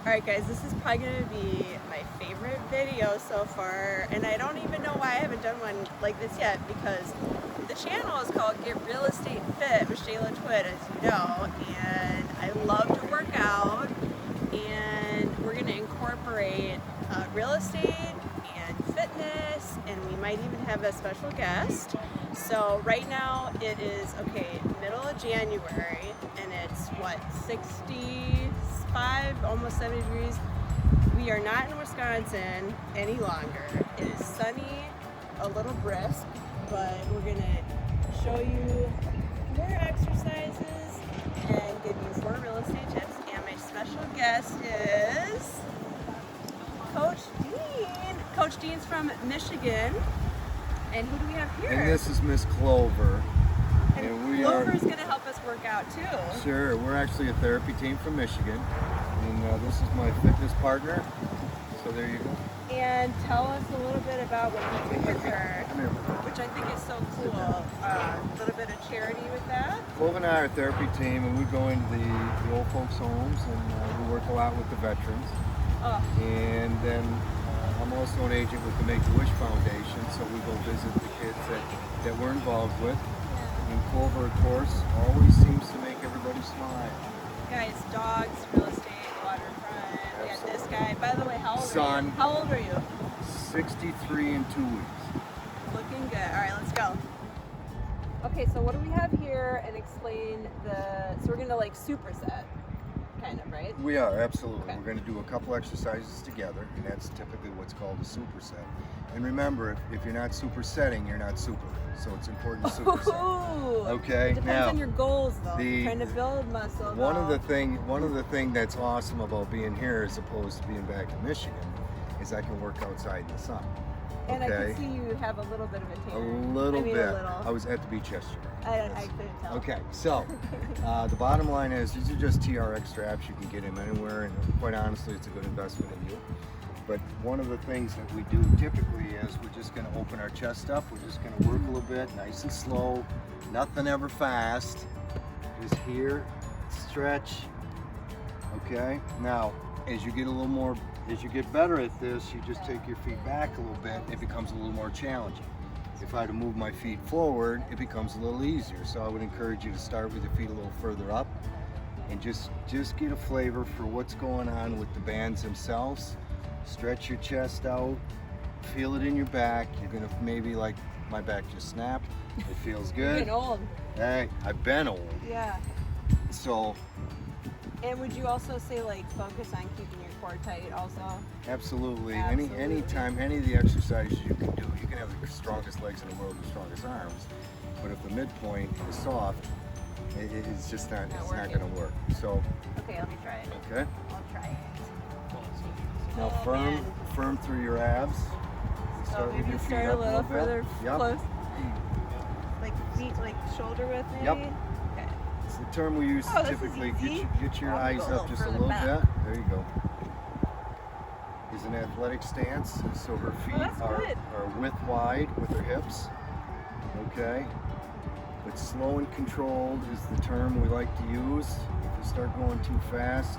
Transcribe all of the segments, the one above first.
Alright guys, this is probably going to be my favorite video so far, and I don't even know why I haven't done one like this yet, because the channel is called Get Real Estate Fit with Shayla Twit, as you know, and I love to work out, and we're going to incorporate real estate and fitness, and we might even have a special guest. So right now it is, middle of January, and it's what, 65, almost 70 degrees. We are not in Wisconsin any longer. It is sunny, a little brisk, but we're gonna show you 4 exercises and give you 4 real estate tips. And my special guest is Coach Dean. Coach Dean's from Michigan. And who do we have here? And this is Miss Clover. And we Clover's going to help us work out too. Sure, we're actually a therapy team from Michigan. And this is my fitness partner. So there you go. And tell us a little bit about what you do with her, which I think is so cool. A little bit of charity with that. Clover and I are a therapy team, and we go into the old folks' homes, and we work a lot with the veterans. Oh. And then I'm also an agent with the Make-A-Wish Foundation, so we go visit the kids that we're involved with. And Clover, of course, always seems to make everybody smile. Guys, dogs, real estate, waterfront. We got this guy. By the way, how old are you? How old are you? 63 in 2 weeks. Looking good. All right, let's go. Okay, so what do we have here? And explain so we're gonna like superset, kind of, right? We are, absolutely. Okay. We're going to do a couple exercises together, and that's typically what's called a superset. And remember, if you're not supersetting, you're not super. So it's important to superset. Okay. It depends on your goals, though. You're trying to build muscle. One of the thing that's awesome about being here, as opposed to being back in Michigan, is I can work outside in the sun. And I can see you have a little bit of a tan. A little bit. I was at the beach yesterday. I couldn't tell. Okay, so the bottom line is these are just TRX straps. You can get them anywhere, and quite honestly, it's a good investment in you. But one of the things that we do typically is we're just going to open our chest up. We're just going to work a little bit, nice and slow, nothing ever fast. Just here, stretch. Okay. Now, as you get better at this, you just take your feet back a little bit. It becomes a little more challenging. If I had to move my feet forward, it becomes a little easier. So I would encourage you to start with your feet a little further up, and just get a flavor for what's going on with the bands themselves. Stretch your chest out, feel it in your back. You're gonna maybe, like, my back just snapped. It feels good. You're getting old. Hey, I've been old. Yeah. So. And would you also say, like, focus on keeping your core tight also? Absolutely. Anytime, any of the exercises you can do, you can have the strongest legs in the world, the strongest arms, but if the midpoint is soft, it's just not going to work. So. Okay, let me try it. Okay. I'll try it. Now firm through your abs. So maybe you start a little further close. Like feet, like shoulder width maybe? Yep. Okay. It's the term we use typically. Get your eyes up just a little bit. There you go. Is an athletic stance, so her feet are width wide with her hips. Okay. But slow and controlled is the term we like to use. If you start going too fast,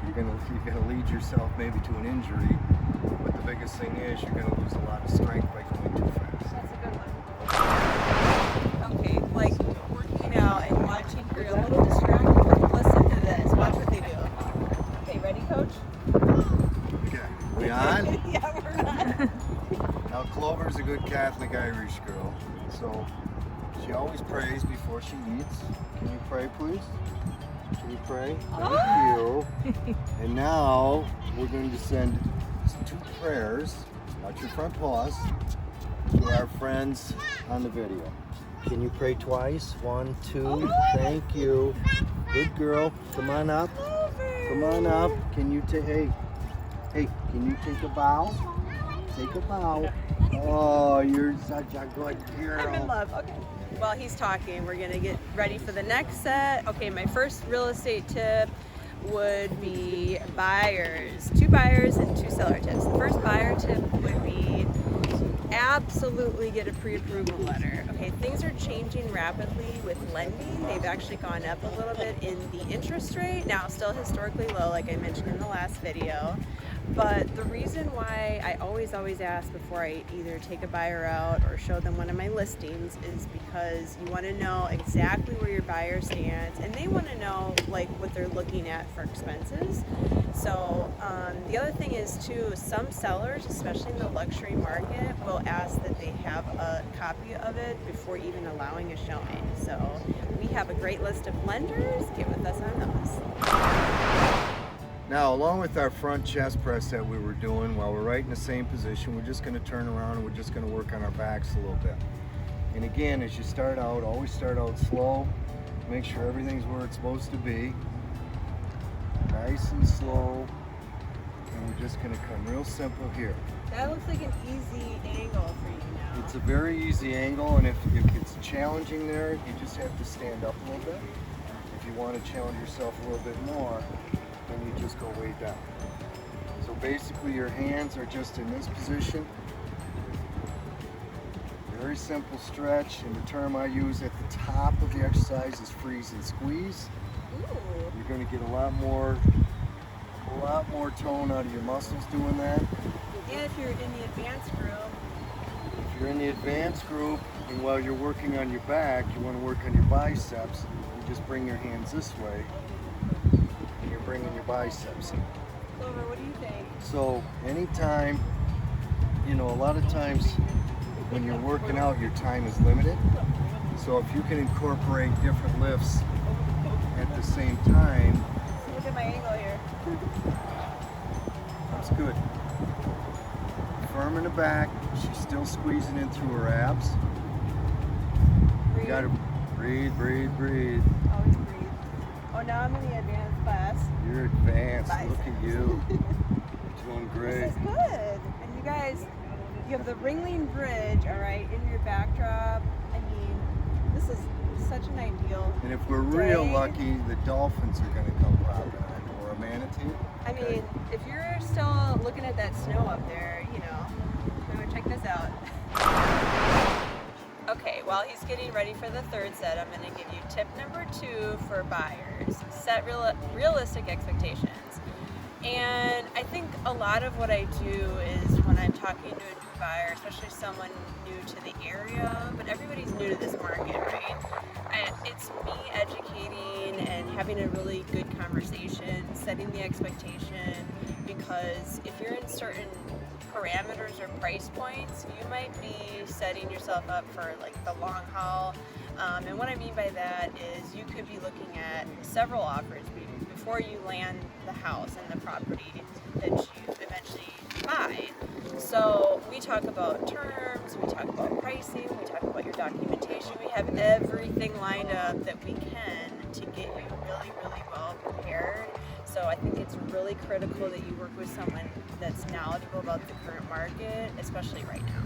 you're gonna lead yourself maybe to an injury. But the biggest thing is you're gonna lose a lot of strength by going too fast. That's a good one. Okay, like working out and watching, you're a little distracted. Listen to this. Watch what they do. Okay, ready, Coach? Okay. We on? Yeah, we're on. Now Clover's a good Catholic Irish girl, so she always prays before she eats. Can you pray, please? Can you pray? Thank you. And now we're going to send 2 prayers, watch your front paws, to our friends on the video. Can you pray twice? 1, 2. Thank you. Good girl. Come on up. Come on up. Can you hey, can you take a bow? Take a bow. Oh, you're such a good girl. I'm in love. Okay. While he's talking, we're gonna get ready for the next set. Okay, my first real estate tip would be buyers. 2 buyers and 2 seller tips. The first buyer tip would be absolutely get a pre-approval letter. Okay, things are changing rapidly with lending. They've actually gone up a little bit in the interest rate. Now, still historically low, like I mentioned in the last video. But the reason why I always ask before I either take a buyer out or show them one of my listings is because you want to know exactly where your buyer stands, and they want to know like what they're looking at for expenses. So the other thing is too, some sellers, especially in the luxury market, will ask that they have a copy of it before even allowing a showing. So we have a great list of lenders. Get with us on those. Now, along with our front chest press that we were doing, while we're right in the same position, we're just going to turn around and we're just going to work on our backs a little bit. And again, as you start out, always start out slow. Make sure everything's where it's supposed to be. Nice and slow. And we're just going to come real simple here. That looks like an easy angle for you now. It's a very easy angle, and if it's challenging there, you just have to stand up a little bit. If you want to challenge yourself a little bit more, then you just go way down. So basically your hands are just in this position. Very simple stretch, and the term I use at the top of the exercise is freeze and squeeze. Ooh. You're going to get a lot more tone out of your muscles doing that. And if you're in the advanced group. If you're in the advanced group, and while you're working on your back, you want to work on your biceps, you just bring your hands this way. You're bringing your biceps in. Clover, what do you think? So anytime, a lot of times when you're working out, your time is limited. So if you can incorporate different lifts at the same time. Look at my angle here. That's good. Firm in the back. She's still squeezing in through her abs. Breathe. You gotta breathe, breathe, breathe. Always breathe. Oh, now I'm in the advanced class. You're advanced. Biceps. Look at you. You're doing great. This is good. And you guys, you have the Ringling Bridge, all right, in your backdrop. I mean, this is such an ideal. And if we're real day. lucky, the dolphins are gonna come popping in, or a manatee. I mean, if you're still looking at that snow up there, check this out. Okay, while he's getting ready for the third set, I'm going to give you tip number 2 for buyers. Set realistic expectations. And I think a lot of what I do is when I'm talking to a new buyer, especially someone new to the area, but everybody's new to this market, right? And it's me educating and having a really good conversation, setting the expectation, because if you're in certain parameters or price points, you might be setting yourself up for like the long haul. And what I mean by that is you could be looking at several offers before you land the house and the property that you eventually buy. So we talk about terms, we talk about pricing, we talk about your documentation. We have everything lined up that we can to get you really, really well prepared. So I think it's really critical that you work with someone that's knowledgeable about the current market, especially right now.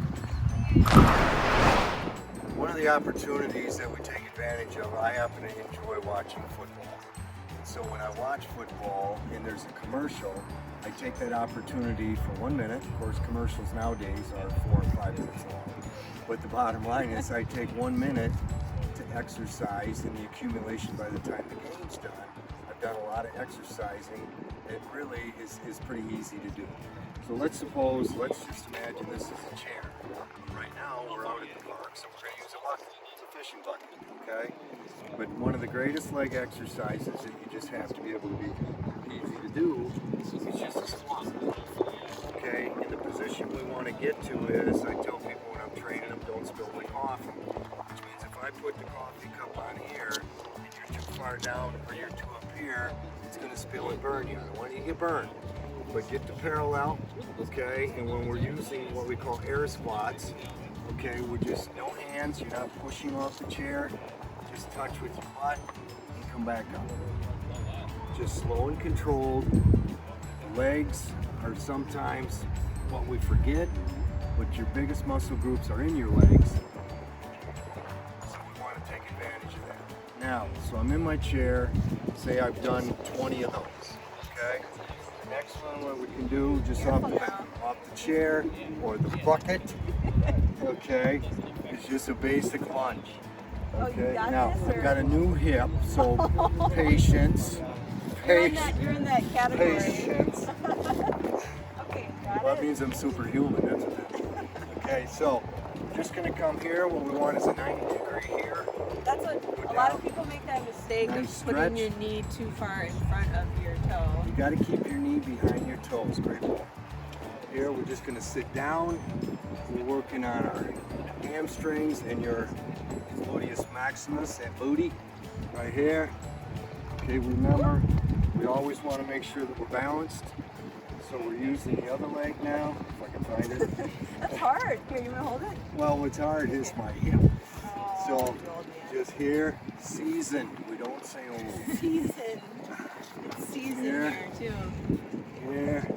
One of the opportunities that we take advantage of, I happen to enjoy watching football. And so when I watch football and there's a commercial, I take that opportunity for 1 minute. Of course, commercials nowadays are 4 or 5 minutes long. But the bottom line is I take 1 minute to exercise, and the accumulation by the time the game's done. I've done a lot of exercising. It really is pretty easy to do. So let's just imagine this is a chair. Right now we're out at the park, so we're going to use a bucket. It's a fishing bucket, okay? But one of the greatest leg exercises that you just have to be able to be easy to do is just a squat. Okay, and the position we want to get to is, I tell people when I'm training them, don't spill my coffee. Which means if I put the coffee cup on here and you're too far down or you're too up here, it's going to spill and burn you. I don't want you to get burned. But get the parallel, okay? And when we're using what we call air squats, okay, we're just no hands, you're not pushing off the chair, just touch with your butt and come back up. Just slow and controlled. The legs are sometimes what we forget, but your biggest muscle groups are in your legs. So we want to take advantage of that. Now, so I'm in my chair, say I've done 20 of those, okay? Next one, what we can do, just off the chair or the bucket, okay, is just a basic lunge. Okay, now I've got a new hip, so patience. You're in that category. Patience. Okay, got Well, it. that means I'm superhuman, that's what that is. Okay, so we're just going to come here. What we want is a 90-degree here. That's what a lot of people make that mistake Nice of putting stretch. your knee too far in front of your toe. You got to keep your knee behind your toes. Great ball. Here, we're just going to sit down. We're working on our hamstrings and your gluteus maximus, that booty right here. Okay, remember, we always want to make sure that we're balanced. So we're using the other leg now, if I can find it. That's hard. Here, you want to hold it? Well, what's hard is my hip. Oh, So you old man. just here, season. We don't say old. Season. It's season Here. here too. Here.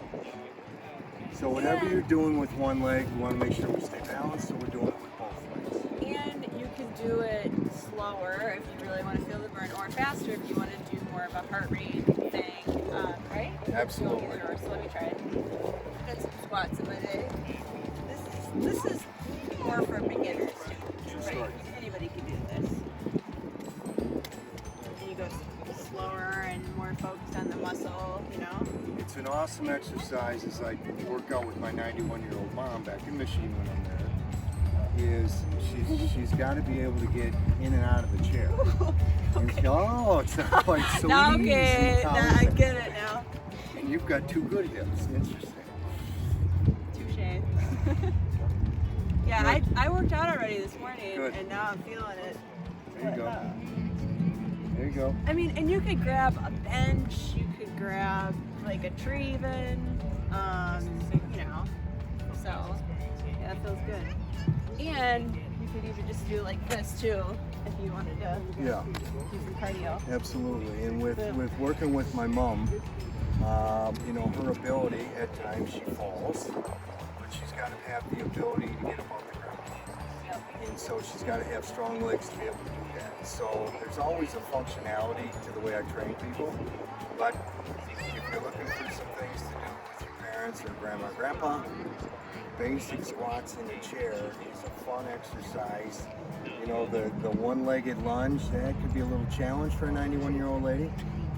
So whatever you're doing with one leg, we want to make sure we stay balanced, so we're doing it with both legs. And you can do it slower if you really want to feel the burn, or faster if you want to do more of a heart rate thing, right? Absolutely. Or, so let me try it. I've done some squats in my day. This is more for beginners too, right? Anybody can do this. And you go slower and more focused on the muscle, you know? It's an awesome exercise as I work out with my 91-year-old mom back in Michigan when I'm there, is she's got to be able to get in and out of the chair. Okay. Oh, it's not quite so Now, easy. okay, How now is I it? get it now. And you've got two good hips. Interesting. Touche. Yeah, I worked out already this morning, Good. and now I'm feeling it. There you go. There you go. I mean, and you could grab a bench, you could grab like a tree even, you know, so yeah, that feels good. And you could even just do like this too, if you wanted to do some cardio. Absolutely. And with working with my mom, you know, her ability, at times she falls, but she's got to have the ability to get above the ground. And so she's got to have strong legs to be able to do that. So there's always a functionality to the way I train people. But if you're looking for some things to do with your parents or grandma or grandpa, basic squats in the chair is a fun exercise. You know, the one-legged lunge, that could be a little challenge for a 91-year-old lady.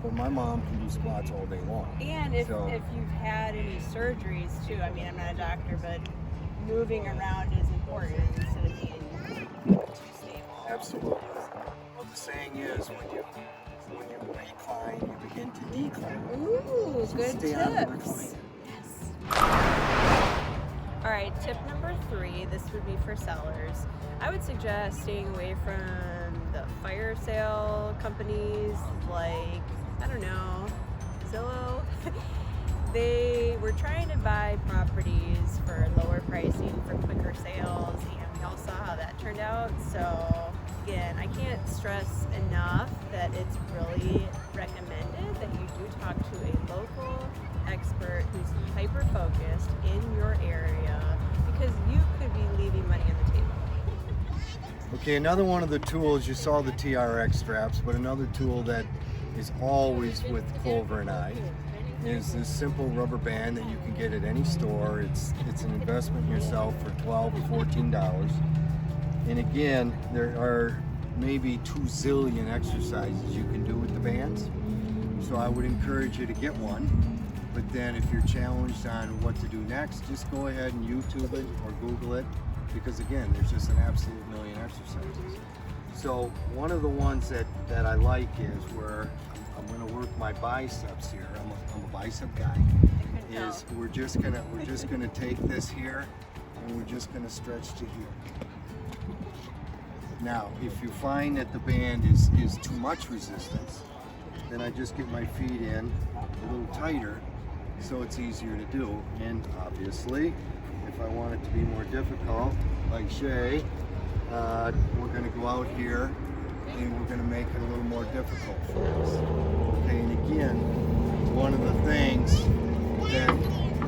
But my mom can do squats all day long. And if you've had any surgeries too, I mean, I'm not a doctor, but moving around is important instead of being too stable. Absolutely. Well, the saying is, when you recline, you begin to decline. Ooh, So good stay on the tips. recline. Yes. All right, tip number 3, this would be for sellers. I would suggest staying away from the fire sale companies like, I don't know, Zillow. They were trying to buy properties for lower pricing for quicker sales, and we all saw how that turned out. So again, I can't stress enough that it's really recommended that you do talk to a local expert who's hyper-focused in your area, because you could be leaving money on the table. Okay, another one of the tools, you saw the TRX straps, but another tool that is always with Clover and I is this simple rubber band that you can get at any store. It's an investment in yourself for $12 or $14. And again, there are maybe 2 zillion exercises you can do with the bands. So I would encourage you to get one. But then if you're challenged on what to do next, just go ahead and YouTube it or Google it, because again, there's just an absolute million exercises. So one of the ones that I like is where I'm going to work my biceps here. I'm a bicep guy. Is we're just gonna take this here and we're just gonna stretch to here. Now, if you find that the band is too much resistance, then I just get my feet in a little tighter so it's easier to do. And obviously, if I want it to be more difficult, like Shay, we're gonna go out here and we're gonna make it a little more difficult for us. Okay, and again, one of the things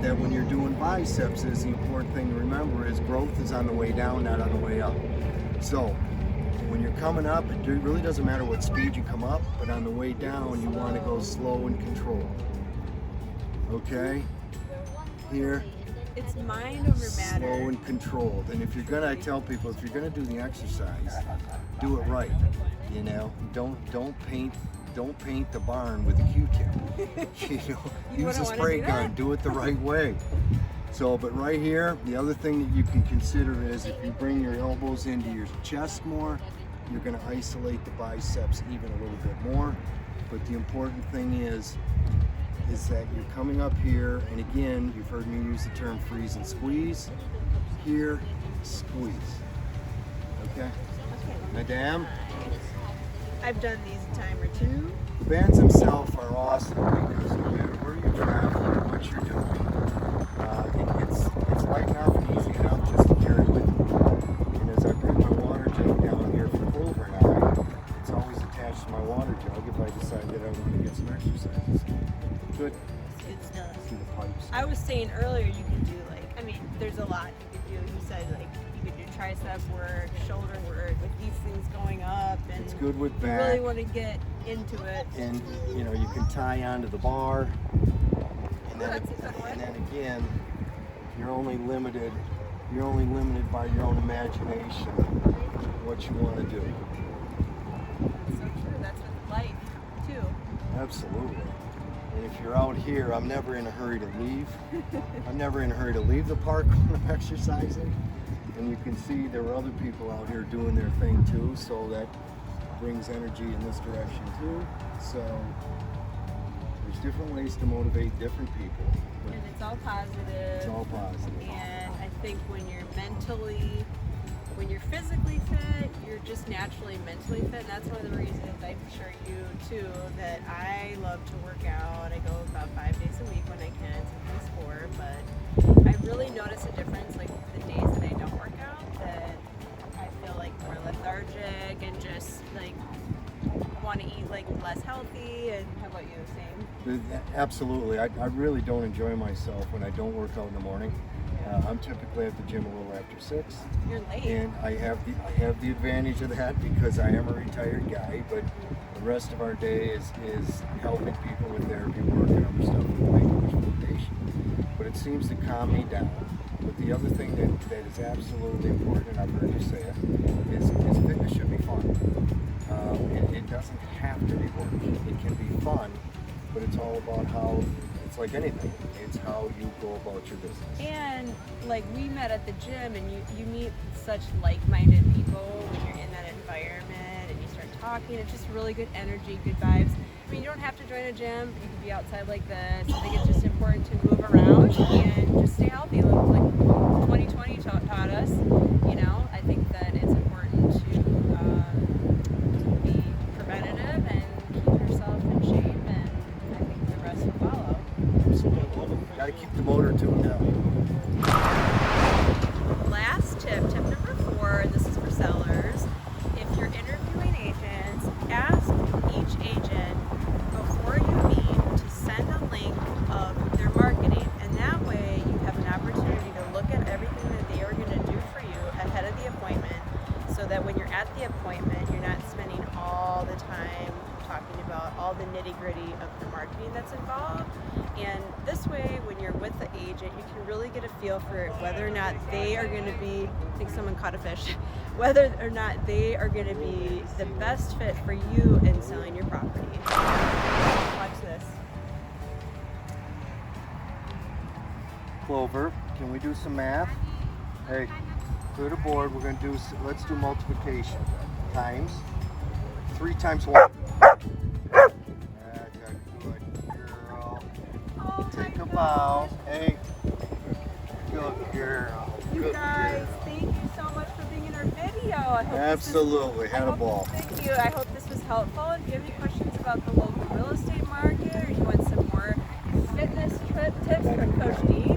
that when you're doing biceps is the important thing to remember is growth is on the way down, not on the way up. So when you're coming up, it really doesn't matter what speed you come up, but on the way down, you want to go slow and controlled. Okay? Here, It's mind over matter. slow and controlled. And if you're gonna, I tell people, if you're gonna do the exercise, do it right. You know, don't paint the barn with a Q-tip. You know, use a wouldn't wanna spray do gun. that? Do it the right way. So, but right here, the other thing that you can consider is if you bring your elbows into your chest more, you're going to isolate the biceps even a little bit more. But the important thing is that you're coming up here, and again, you've heard me use the term freeze and squeeze. Here, squeeze. Okay? Madame? I've done these a time or two. The bands themselves are awesome because no matter where you're traveling or what you're doing, it's light enough and easy enough just to carry with you. And as I bring my water jug down here for Clover and I, it's always attached to my water jug if I decide that I want to get some exercises. Good. Good stuff. See the pipes. I was saying earlier you can do there's a lot you could do. You said you could do tricep work, shoulder work with these things going up, and It's good with you back. really want to get into it. And you know, you can tie onto the bar. And then, That's a good one. and then again, you're only limited by your own imagination what you want to do. That's so true. That's with life too. Absolutely. And if you're out here, I'm never in a hurry to leave. I'm never in a hurry to leave the park when I'm exercising. And you can see there are other people out here doing their thing too, so that brings energy in this direction too. So there's different ways to motivate different people. But And it's all positive. it's all positive. And I think when you're physically fit, you're just naturally mentally fit. And that's one of the reasons I'm sure you too, that I love to work out. I go about 5 days a week when I can, sometimes 4, but I really notice a difference like the days that I don't work out, that I feel like more lethargic and just like want to eat like less healthy. And how about you? Same? Absolutely. I really don't enjoy myself when I don't work out in the morning. I'm typically at the gym a little after 6. You're late. And I have the advantage of that because I am a retired guy, but the rest of our day is helping people with therapy work and other stuff with the Make-A-Wish Foundation. But it seems to calm me down. But the other thing that is absolutely important, and I've heard you say it, is fitness should be fun. It doesn't have to be work. It can be fun, but it's all about how, it's like anything. It's how you go about your business. And like we met at the gym, and you meet such like-minded people when you're in that environment, and you start talking. It's just really good energy, good vibes. I mean, you don't have to join a gym, but you can be outside like this. I think it's just important to move around and just stay healthy. Like 2020 taught us, you know. I think that it's important to be preventative and keep yourself in shape, and I think the rest will follow. Absolutely. Got to keep the motor tuned up. Last tip number 4, and this is for sellers. If you're interviewing agents, ask each agent before you meet to send a link of their marketing, and that way you have an opportunity to look at everything that they are going to do for you ahead of the appointment, so that when you're at the appointment, you're not spending all the time talking about all the nitty-gritty of the marketing that's involved. And this way, when you're with the agent, you can really get a feel for whether or not they are going to be, I think someone caught a fish, whether or not they are going to be the best fit for you in selling your property. Watch this. Clover, can we do some math? Hey, clear the board. We're going to do, let's do multiplication. Times 3 times 1. That's a good girl. Oh, Take a bow. Hey, good girl. you Good guys, girl. thank you so much for being in our video. I hope Absolutely. Had a ball. Thank you. I hope this was helpful. If you have any questions about the local real estate market, or you want some more fitness tips from Coach D,